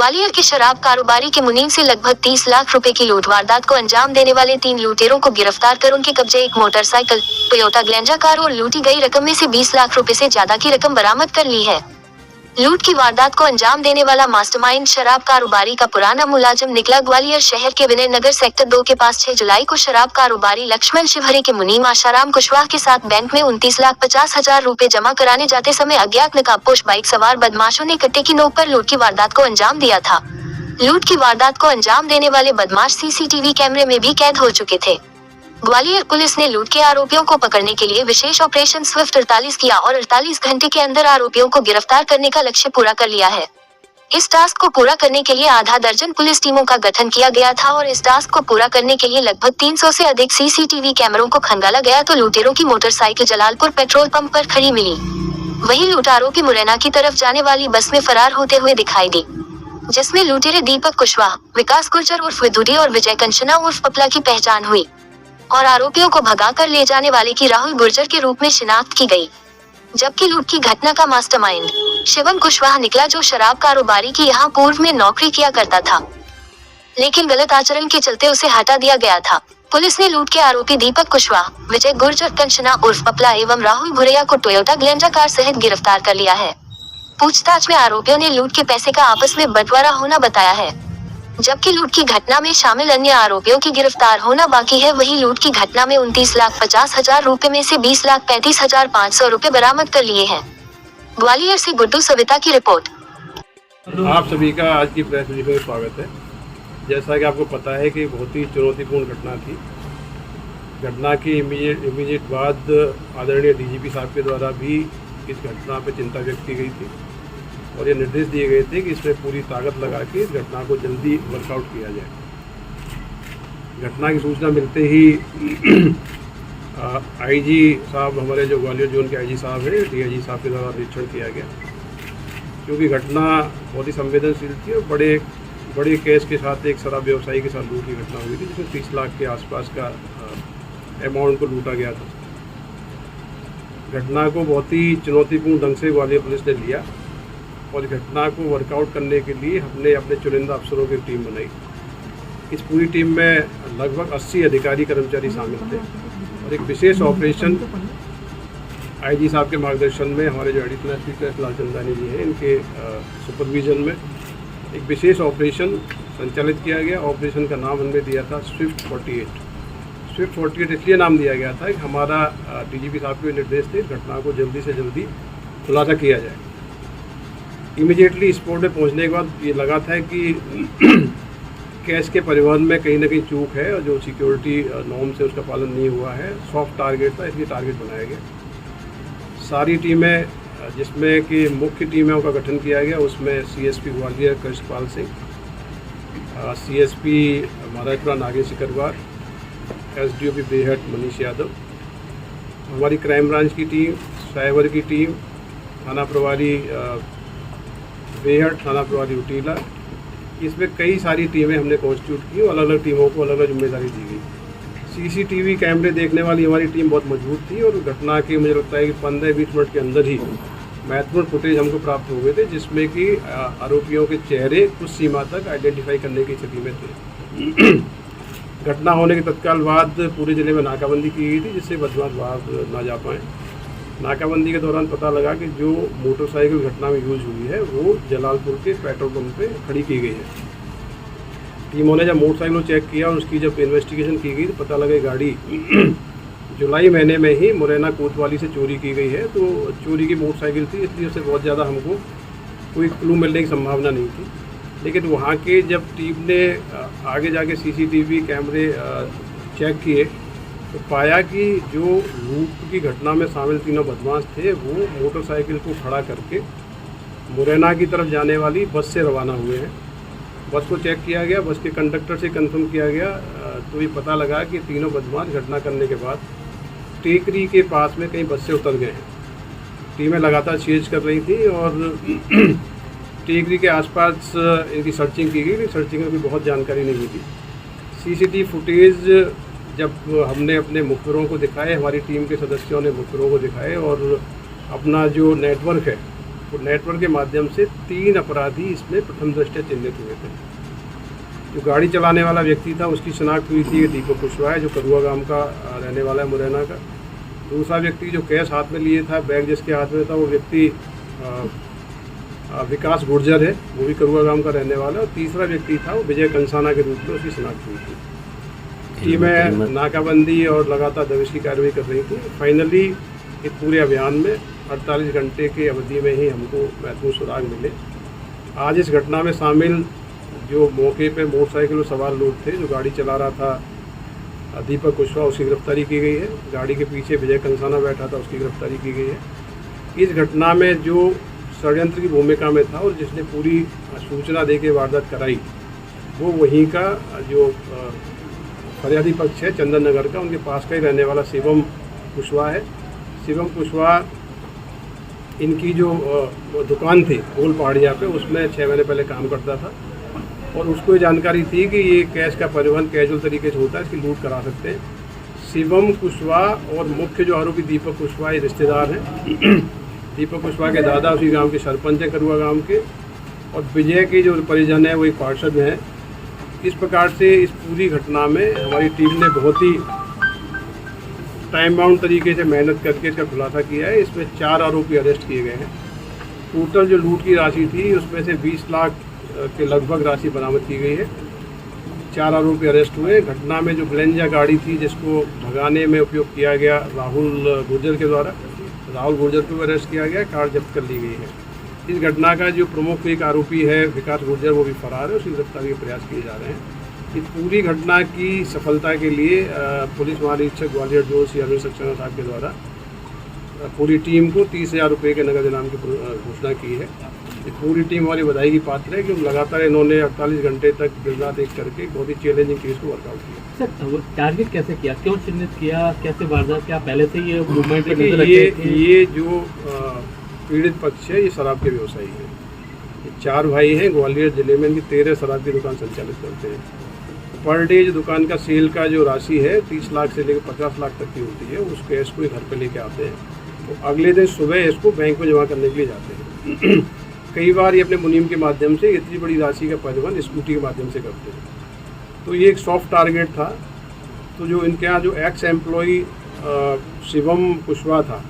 ग्वालियर के शराब कारोबारी के मुनीम से लगभग 30 लाख रुपए की लूट वारदात को अंजाम देने वाले 3 लुटेरों को गिरफ्तार कर उनके कब्जे एक मोटरसाइकिल, टोयोटा ग्लैंजा कार और लूटी गई रकम में से 20 लाख रुपए से ज्यादा की रकम बरामद कर ली है। लूट की वारदात को अंजाम देने वाला मास्टरमाइंड शराब कारोबारी का पुराना मुलाजिम निकला। ग्वालियर शहर के विनय नगर सेक्टर 2 के पास 6 जुलाई को शराब कारोबारी लक्ष्मण शिवहरे के मुनीम आशाराम कुशवाहा के साथ बैंक में 29,50,000 रुपए जमा कराने जाते समय अज्ञात नकाबपोश बाइक सवार बदमाशों ने कट्टे की नोक पर लूट की वारदात को अंजाम दिया था। लूट की वारदात को अंजाम देने वाले बदमाश सीसीटीवी कैमरे में भी कैद हो चुके थे। ग्वालियर पुलिस ने लूट के आरोपियों को पकड़ने के लिए विशेष ऑपरेशन स्विफ्ट 48 किया और 48 घंटे के अंदर आरोपियों को गिरफ्तार करने का लक्ष्य पूरा कर लिया है। इस टास्क को पूरा करने के लिए आधा दर्जन पुलिस टीमों का गठन किया गया था और इस टास्क को पूरा करने के लिए लगभग 300 से अधिक सीसीटीवी कैमरों को खंगाला गया तो लुटेरों की मोटरसाइकिल जलालपुर पेट्रोल पंप पर खड़ी मिली। वहीं लूट आरोपी मुरैना की तरफ जाने वाली बस में फरार होते हुए दिखाई दी, जिसमें लुटेरे दीपक कुशवाहा, विकास गुर्जर उर्फ विदुरी और विजय कंचना उर्फ पपला की पहचान हुई और आरोपियों को भगाकर ले जाने वाले की राहुल गुर्जर के रूप में शिनाख्त की गई। जबकि लूट की घटना का मास्टरमाइंड शिवम कुशवाहा निकला, जो शराब कारोबारी की यहां पूर्व में नौकरी किया करता था, लेकिन गलत आचरण के चलते उसे हटा दिया गया था। पुलिस ने लूट के आरोपी दीपक कुशवाहा, विजय गुर्जर कंचना उर्फ पपला एवं राहुल भुरैया को टोयोटा ग्लैंजा कार सहित गिरफ्तार कर लिया है। पूछताछ में आरोपियों ने लूट के पैसे का आपस में बंटवारा होना बताया है, जबकि लूट की घटना में शामिल अन्य आरोपियों की गिरफ्तार होना बाकी है। वहीं लूट की घटना में 29,50,000 रुपए में से 20,35,500 रुपए बरामद कर लिए हैं। ग्वालियर से गुड्डू सविता की रिपोर्ट। आप सभी का आज की प्रेस रिलीज में स्वागत है। जैसा कि आपको पता है कि बहुत ही चुनौतीपूर्ण घटना थी। घटना की इमीडिएट बाद आदरणीय डीजीपी साहब के द्वारा भी इस घटना पर चिंता व्यक्त की गई थी और ये निर्देश दिए गए थे कि इसमें पूरी ताकत लगा के इस घटना को जल्दी वर्कआउट किया जाए। घटना की सूचना मिलते ही आईजी साहब, हमारे जो ग्वालियर जोन के आईजी साहब हैं, डीआईजी साहब के द्वारा निरीक्षण किया गया, क्योंकि घटना बहुत ही संवेदनशील थी और बड़े केस के साथ एक शराब व्यवसायी के साथ लूट की घटना हुई थी, जिसमें 30 लाख के आसपास का अमाउंट को लूटा गया था। घटना को बहुत ही चुनौतीपूर्ण ढंग से ग्वालियर पुलिस ने लिया और घटना को वर्कआउट करने के लिए हमने अपने चुनिंदा अफसरों की टीम बनाई। इस पूरी टीम में लगभग 80 अधिकारी कर्मचारी शामिल थे और एक विशेष ऑपरेशन आईजी साहब के मार्गदर्शन में, हमारे जो एडिशनल एसपी लालचंदानी जी हैं, इनके सुपरविजन में एक विशेष ऑपरेशन संचालित किया गया। ऑपरेशन का नाम हमने दिया था स्विफ्ट 48। स्विफ्ट 48 इसलिए नाम दिया गया था कि हमारा डीजीपी साहब के निर्देश थे घटना को जल्दी से जल्दी खुलासा किया जाए। इमीडिएटली स्पॉट पे पहुंचने के बाद ये लगा था कि कैश के परिवहन में कहीं ना कहीं चूक है और जो सिक्योरिटी नॉर्म से उसका पालन नहीं हुआ है। सॉफ्ट टारगेट था, इसलिए टारगेट बनाया गया। सारी टीमें, जिसमें कि मुख्य टीमों का गठन किया गया, उसमें CSP Gwalior Krishnapal Singh, CSP Maharajpura Nagesh Sikarwar, SDOP Behat Manish Yadav, हमारी क्राइम ब्रांच की टीम, साइबर की टीम, थाना प्रभारी बेहट, थाना प्रभारी उटीला, इसमें कई सारी टीमें हमने कॉन्स्टिट्यूट की और अलग अलग टीमों को अलग अलग जिम्मेदारी दी गई। सीसीटीवी कैमरे देखने वाली हमारी टीम बहुत मजबूत थी और घटना के मुझे लगता है कि 15-20 मिनट के अंदर ही महत्वपूर्ण फुटेज हमको प्राप्त हो गए थे, जिसमें कि आरोपियों के चेहरे कुछ सीमा तक आइडेंटिफाई करने की स्थिति में थे। घटना होने के तत्काल बाद पूरे ज़िले में नाकाबंदी की गई थी, जिससे बदमाश बाहर ना जा पाएँ। नाकाबंदी के दौरान पता लगा कि जो मोटरसाइकिल घटना में यूज हुई है वो जलालपुर के पेट्रोल पंप पे खड़ी की गई है। टीमों ने जब मोटरसाइकिल को चेक किया और उसकी जब इन्वेस्टिगेशन की गई तो पता लगा गाड़ी जुलाई महीने में ही मुरैना कोतवाली से चोरी की गई है। तो चोरी की मोटरसाइकिल थी, इसलिए उससे बहुत ज़्यादा हमको कोई क्लू मिलने की संभावना नहीं थी। लेकिन वहाँ के जब टीम ने आगे जाके सीसीटीवी कैमरे चेक किए तो पाया कि जो लूट की घटना में शामिल तीनों बदमाश थे वो मोटरसाइकिल को खड़ा करके मुरैना की तरफ जाने वाली बस से रवाना हुए हैं। बस को चेक किया गया, बस के कंडक्टर से कंफर्म किया गया तो ये पता लगा कि तीनों बदमाश घटना करने के बाद टेकरी के पास में कहीं बस से उतर गए हैं। टीमें लगातार सीज कर रही थी और टेकरी के आसपास इनकी सर्चिंग की गई। सर्चिंग में भी बहुत जानकारी नहीं थी। सीसीटीवी फुटेज जब हमने अपने मुखबिरों को दिखाए, हमारी टीम के सदस्यों ने मुखबिरों को दिखाए और अपना जो नेटवर्क है नेटवर्क के माध्यम से 3 अपराधी इसमें प्रथम दृष्टया चिन्हित हुए थे। जो गाड़ी चलाने वाला व्यक्ति था उसकी शिनाख्त हुई थी, दीपक कुशवाहा है, जो करुआ गांव का रहने वाला है, मुरैना का। दूसरा व्यक्ति जो कैश हाथ में लिए था, बैग जिसके हाथ में था, वो व्यक्ति विकास गुर्जर है, वो भी करुआ गांव का रहने वाला है। और तीसरा व्यक्ति था वो विजय कंसाना के रूप में उसकी शिनाख्त हुई थी। टीमें नाकाबंदी और लगातार दबिश की कार्रवाई कर रही थी। फाइनली इस पूरे अभियान में 48 घंटे की अवधि में ही हमको महत्वपूर्ण सुराग मिले। आज इस घटना में शामिल जो मौके पे मोटरसाइकिल में सवार लोग थे, जो गाड़ी चला रहा था दीपक कुशवाहा, उसकी गिरफ्तारी की गई है। गाड़ी के पीछे विजय कंसाना बैठा था, उसकी गिरफ्तारी की गई है। इस घटना में जो षड्यंत्र की भूमिका में था और जिसने पूरी सूचना देके वारदात कराई, वो वहीं का जो फरियादी पक्ष है चंदन नगर का, उनके पास का ही रहने वाला शिवम कुशवाहा है। शिवम कुशवाहा इनकी जो दुकान थी गोल पहाड़िया पे, उसमें 6 महीने पहले काम करता था और उसको ये जानकारी थी कि ये कैश का परिवहन कैजुअल तरीके से होता है, इसकी लूट करा सकते हैं। शिवम कुशवाहा और मुख्य जो आरोपी दीपक कुशवाहा ये रिश्तेदार हैं। दीपक कुशवाहा के दादा उसी गांव के सरपंच हैं, करुआ गांव के, और विजय के जो परिजन है वो एक पार्षद हैं। इस प्रकार से इस पूरी घटना में हमारी टीम ने बहुत ही टाइम बाउंड तरीके से मेहनत करके इसका खुलासा किया है। इसमें 4 आरोपी अरेस्ट किए गए हैं। टोटल जो लूट की राशि थी उसमें से 20 लाख के लगभग राशि बरामद की गई है। 4 आरोपी अरेस्ट हुए। घटना में जो ग्लेंजा गाड़ी थी जिसको भगाने में उपयोग किया गया राहुल गुर्जर के द्वारा, राहुल गुर्जर को अरेस्ट किया गया, कार जब्त कर ली गई है। इस घटना का जो प्रमुख एक आरोपी है विकास गुर्जर, वो भी फरार है, उसकी गिरफ्तारी के प्रयास किए जा रहे हैं। इस पूरी घटना की सफलता के लिए पुलिस महानिरीक्षक ग्वालियर जोन श्री अरविंद सक्सेना साहब के द्वारा पूरी टीम को 30,000 रुपये के नगद इनाम की घोषणा की है। ये पूरी टीम हमारी बधाई की पात्र है कि लगातार इन्होंने 48 घंटे तक दिन रात एक करके बहुत ही चैलेंजिंग केस को वर्कआउट किया। सर, वो टारगेट कैसे किया, क्यों चिन्हित किया, कैसे वारदात, क्या पहले से ये मूवमेंट? ये जो पीड़ित पक्ष है ये शराब के व्यवसायी है। ये 4 भाई हैं। ग्वालियर जिले में इनकी 13 शराब की दुकान संचालित करते हैं। पर डे जो दुकान का सेल का जो राशि है 30 लाख से लेकर 50 लाख तक की होती है, उस कैश को घर पे लेके आते हैं। तो अगले दिन सुबह इसको बैंक में जमा करने के लिए जाते हैं। कई बार ये अपने मुनीम के माध्यम से इतनी बड़ी राशि का परिवहन स्कूटी के माध्यम से करते हैं। तो ये एक सॉफ्ट टारगेट था। तो जो इनके यहाँ जो एक्स एम्प्लॉई शिवम कुशवाहा था,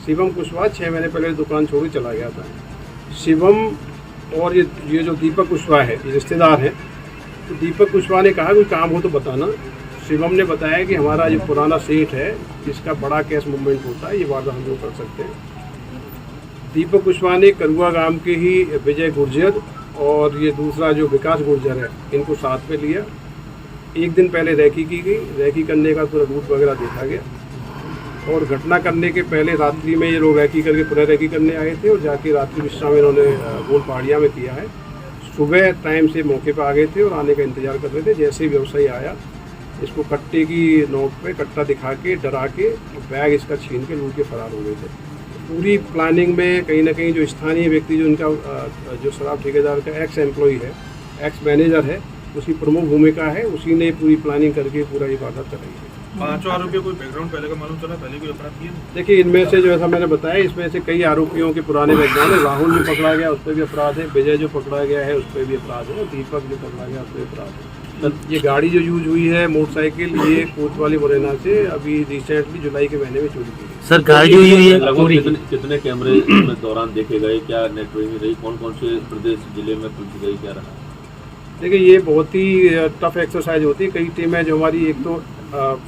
शिवम कुशवाहा 6 महीने पहले दुकान छोड़ के चला गया था। शिवम और ये जो दीपक कुशवाहा है, ये रिश्तेदार हैं। तो दीपक कुशवाहा ने कहा कोई काम हो तो बताना। शिवम ने बताया कि हमारा जो पुराना सेठ है जिसका बड़ा कैश मूवमेंट होता है, ये वादा हम लोग कर सकते हैं। दीपक कुशवाहा ने करुआ गांव के ही विजय गुर्जर और ये दूसरा जो विकास गुर्जर है, इनको साथ में लिया। एक दिन पहले रैकी की गई। रैकी करने का पूरा रूट वगैरह देखा गया और घटना करने के पहले रात्रि में ये लोग रैकी करके पुनः रैकी करने आए थे और जाके रात्रि विश्राम इन्होंने गोल पहाड़िया में किया है। सुबह टाइम से मौके पर आ गए थे और आने का इंतजार कर रहे थे। जैसे ही व्यवसायी आया, इसको कट्टे की नोक पे कट्टा दिखा के डरा के बैग इसका छीन के लूट के फरार हो गए थे। पूरी प्लानिंग में कहीं ना कहीं जो स्थानीय व्यक्ति जो इनका जो शराब ठेकेदार का एक्स एम्प्लॉई है, एक्स मैनेजर है, उसकी प्रमुख भूमिका है। उसी ने पूरी प्लानिंग करके पूरा ये वारदात कराई है। 5 आरोपियों कोई बैकग्राउंड पहले का मालूम चला, पहले कोई अपराध किया? देखिए, इनमें से जो ऐसा मैंने बताया, इसमें से कई आरोपियों के पुराने बैकग्राउंड है। राहुल जो पकड़ा गया उस पर भी अपराध है, विजय जो पकड़ा गया है उस पर भी अपराध है, दीपक जो पकड़ा गया उस पर अपराध है। ये गाड़ी जो यूज हुई है मोटरसाइकिल, ये कोतवाली मुरैना से अभी रिसेंटली जुलाई के महीने में चोरी की गई। सर, गाड़ी हुई है लगभग कितने कैमरे में दौरान देखे गए, क्या नेटवर्किंग रही, कौन कौन से प्रदेश जिले में खुल गई, क्या रहा? देखिए, ये बहुत ही टफ एक्सरसाइज होती है। कई टीमें जो हमारी, एक तो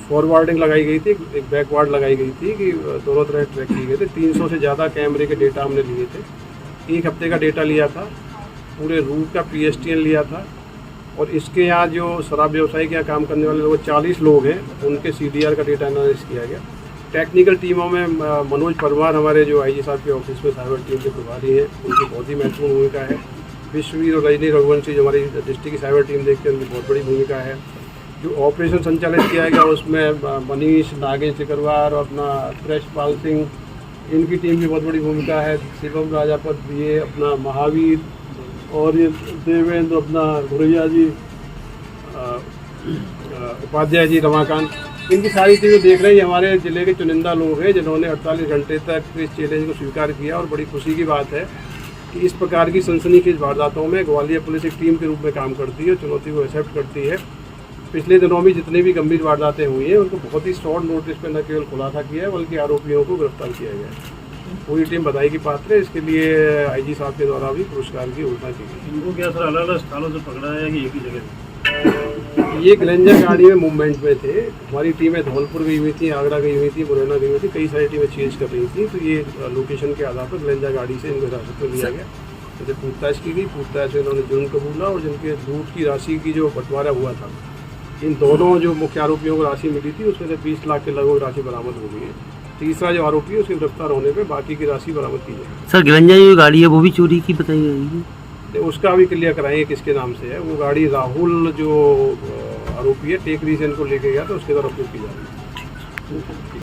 फॉरवर्डिंग लगाई गई थी, एक बैकवर्ड लगाई गई थी कि दोनों तरह ट्रैक किए गए थे। 300 से ज़्यादा कैमरे के डेटा हमने लिए थे। 1 हफ्ते का डेटा लिया था, पूरे रूट का PSTN लिया था। और इसके यहाँ जो शराब व्यवसायी के यहाँ काम करने वाले लोग 40 लोग हैं, उनके CDR का डेटा एनालिसिस किया गया। टेक्निकल टीमों में मनोज परमार हमारे जो IG साहब के ऑफिस में साइबर टीम के प्रभारी हैं, उनकी बहुत ही महत्वपूर्ण भूमिका है। विश्ववीर और रजनी रघुवंशी जो हमारी डिस्ट्रिक्ट की साइबर टीम देखते हैं, उनकी बहुत बड़ी भूमिका है। जो ऑपरेशन संचालित किया गया उसमें मनीष नागेश सिकरवार और अपना प्रेशपाल सिंह, इनकी टीम की बहुत बड़ी भूमिका है। शिवम राजापत, ये अपना महावीर और ये देवेंद्र, अपना घुरैया जी, उपाध्याय जी, रमाकांत, इनकी सारी चीज़ें देख रहे हैं। हमारे ज़िले के चुनिंदा लोग हैं जिन्होंने 48 घंटे तक इस चैलेंज को स्वीकार किया और बड़ी खुशी की बात है कि इस प्रकार की सनसनीखेज वारदातों में ग्वालियर पुलिस एक टीम के रूप में काम करती है, चुनौती को एक्सेप्ट करती है। पिछले दिनों में जितने भी गंभीर वारदातें हुई हैं उनको बहुत ही शॉर्ट नोटिस पर न केवल खुलासा किया है बल्कि आरोपियों को गिरफ्तार किया गया है। पूरी टीम बधाई की पात्र है। इसके लिए आईजी साहब के द्वारा भी पुरस्कार की घोषणा की गई। इनको क्या सर अलग अलग स्थानों से पकड़ा है कि एक ही जगह? ये ग्लेंजर गाड़ी में मूवमेंट में थे। हमारी टीमें धौलपुर गई हुई थी, आगरा गई हुई थी, मुरैना गई हुई थी, कई सारी टीमें चेंज कर रही थी। तो ये लोकेशन के आधार पर ग्लेंजर गाड़ी से इनको हिरासत में लिया गया। जैसे पूछताछ की गई, पूछताछ में इन्होंने जुर्म कबूला और जिनके लूट की राशि की जो बंटवारा हुआ था, इन दोनों जो मुख्य आरोपियों को राशि मिली थी उसमें से 20 लाख के लगभग राशि बरामद हो गई है। तीसरा जो आरोपी है उसके गिरफ्तार होने पे बाकी की राशि बरामद की जाएगी। सर ग्लेंजर जो गाड़ी है वो भी चोरी की बताई गई है? तो उसका भी क्लियर कराएंगे किसके नाम से है। वो गाड़ी राहुल जो आरोपी है टेकरी से इनको लेके गया तो उसके द्वारा उपयोग की जा रही है।